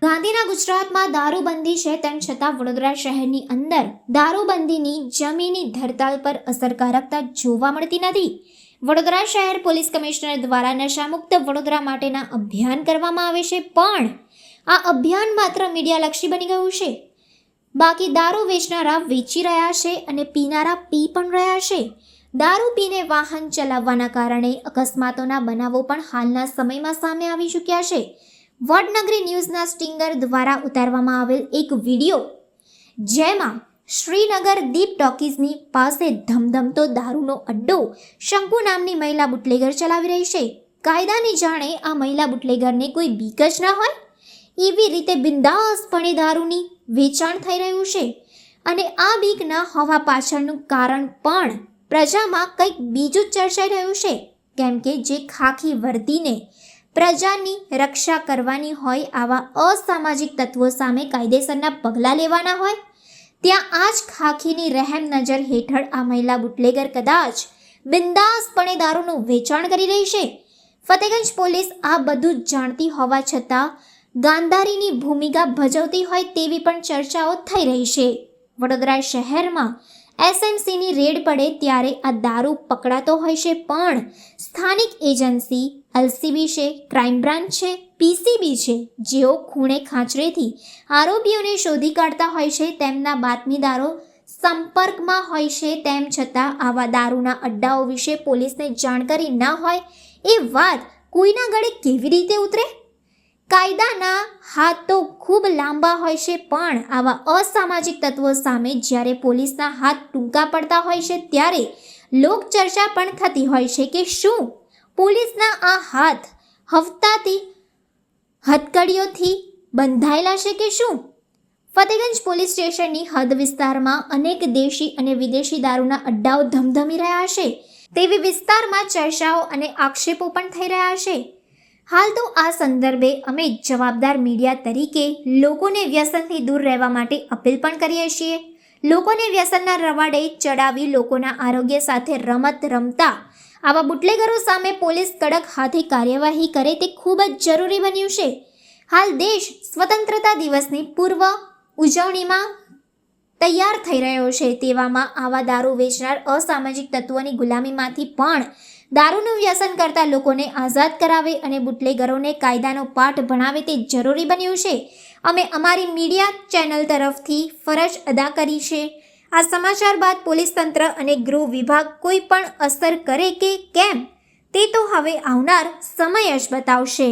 ગાંધીના ગુજરાતમાં દારૂબંધી છે, તેમ છતાં વડોદરા શહેરની અંદર દારૂબંધીની જમીની ધરતાલ પર અસરકારકતા જોવા મળતી નથી. વડોદરા શહેર પોલીસ કમિશનર દ્વારા નશામુક્ત વડોદરા માટેના અભિયાન કરવામાં આવે છે, પણ આ અભિયાન માત્ર મીડિયાલક્ષી બની ગયું છે. બાકી દારૂ વેચનારા વેચી રહ્યા છે અને પીનારા પી પણ રહ્યા છે. દારૂ પીને વાહન ચલાવવાના કારણે અકસ્માતોના બનાવો પણ હાલના સમયમાં સામે આવી ચૂક્યા છે. વડનગરી ન્યૂઝના સ્ટિંગર દ્વારા ઉતારવામાં આવેલ એક વિડીયો, જેમાં શ્રીનગર દીપ ટોકીઝની પાસે ધમધમતો દારૂનો અડ્ડો શંકુ નામની મહિલા બુટલેગર ચલાવી રહી છે. કાયદાની જાણે આ મહિલા બુટલેગરને કોઈ બીક જ ના હોય, એવી રીતે બિંદાસપણે દારૂની વેચાણ થઈ રહ્યું છે. અને આ બીક ના હોવા પાછળનું કારણ પણ પ્રજામાં કંઈક બીજું જ ચર્ચાઈ રહ્યું છે. કેમ કે જે ખાખી વર્દીને પ્રજાની રક્ષા કરવાની હોય, આવા અસામાજિક તત્વો સામે કાયદેસરના પગલાં લેવાના હોય, ત્યાં આ જ ખાખીની રહેમ નજર હેઠળ આ મહિલા બુટલેગર કદાચ બિંદાસપણે દારૂનું વેચાણ કરી રહી છે. ફતેગંજ પોલીસ આ બધું જ જાણતી હોવા છતાં ગાંધારીની ભૂમિકા ભજવતી હોય તેવી પણ ચર્ચાઓ થઈ રહી છે. વડોદરા શહેરમાં એસએમસીની રેડ પડે ત્યારે આ દારૂ પકડાતો હોય છે, પણ સ્થાનિક એજન્સી, એલસીબી છે, ક્રાઇમ બ્રાન્ચ છે, પીસીબી છે, જેઓ ખૂણે ખાંચરેથી આરોપીઓને શોધી કાઢતા હોય છે, તેમના બાતમીદારો સંપર્કમાં હોય છે. તેમ છતાં આવા દારૂના અડ્ડાઓ વિશે પોલીસને જાણકારી ના હોય એ વાત કોઈના ગળે કેવી રીતે ઉતરે? કાયદાના હાથ તો ખૂબ લાંબા હોય છે, પણ આવા અસામાજિક તત્વો સામે જ્યારે પોલીસના હાથ ટૂંકા પડતા હોય છે, ત્યારે લોકચર્ચા પણ થતી હોય છે કે શું પોલીસના આ હાથ હફતાથી હથકડીઓથી બંધાયેલા છે કે શું? ફતેગંજ પોલીસ સ્ટેશનની હદ વિસ્તારમાં અનેક દેશી અને વિદેશી દારૂના અડ્ડાઓ ધમધમી રહ્યા છે, તેવી વિસ્તારમાં ચર્ચાઓ અને આક્ષેપો પણ થઈ રહ્યા છે. હાલ તો આ સંદર્ભે અમે જવાબદાર મીડિયા તરીકે લોકોને વ્યસનથી દૂર રહેવા માટે અપીલ પણ કરીએ છીએ. લોકોને વ્યસનના રવાડે ચડાવી લોકોના આરોગ્ય સાથે રમત રમતા આવા બુટલેગરો સામે પોલીસ કડક હાથે કાર્યવાહી કરે તે ખૂબ જ જરૂરી બન્યું છે. હાલ દેશ સ્વતંત્રતા દિવસની પૂર્વ ઉજવણીમાં તૈયાર થઈ રહ્યો છે, તેવામાં આવા દારૂ વેચનાર અસામાજિક તત્વોની ગુલામીમાંથી પણ દારૂનું વ્યસન કરતા લોકોને આઝાદ કરાવે અને બુટલેગરોને કાયદાનો પાઠ ભણાવે તે જરૂરી બન્યું છે. અમે અમારી મીડિયા ચેનલ તરફથી ફરજ અદા કરી છે. આ સમાચાર બાદ પોલીસ તંત્ર અને ગૃહ વિભાગ કોઈ પણ અસર કરે કે કેમ તે તો હવે આવનાર સમય જ બતાવશે.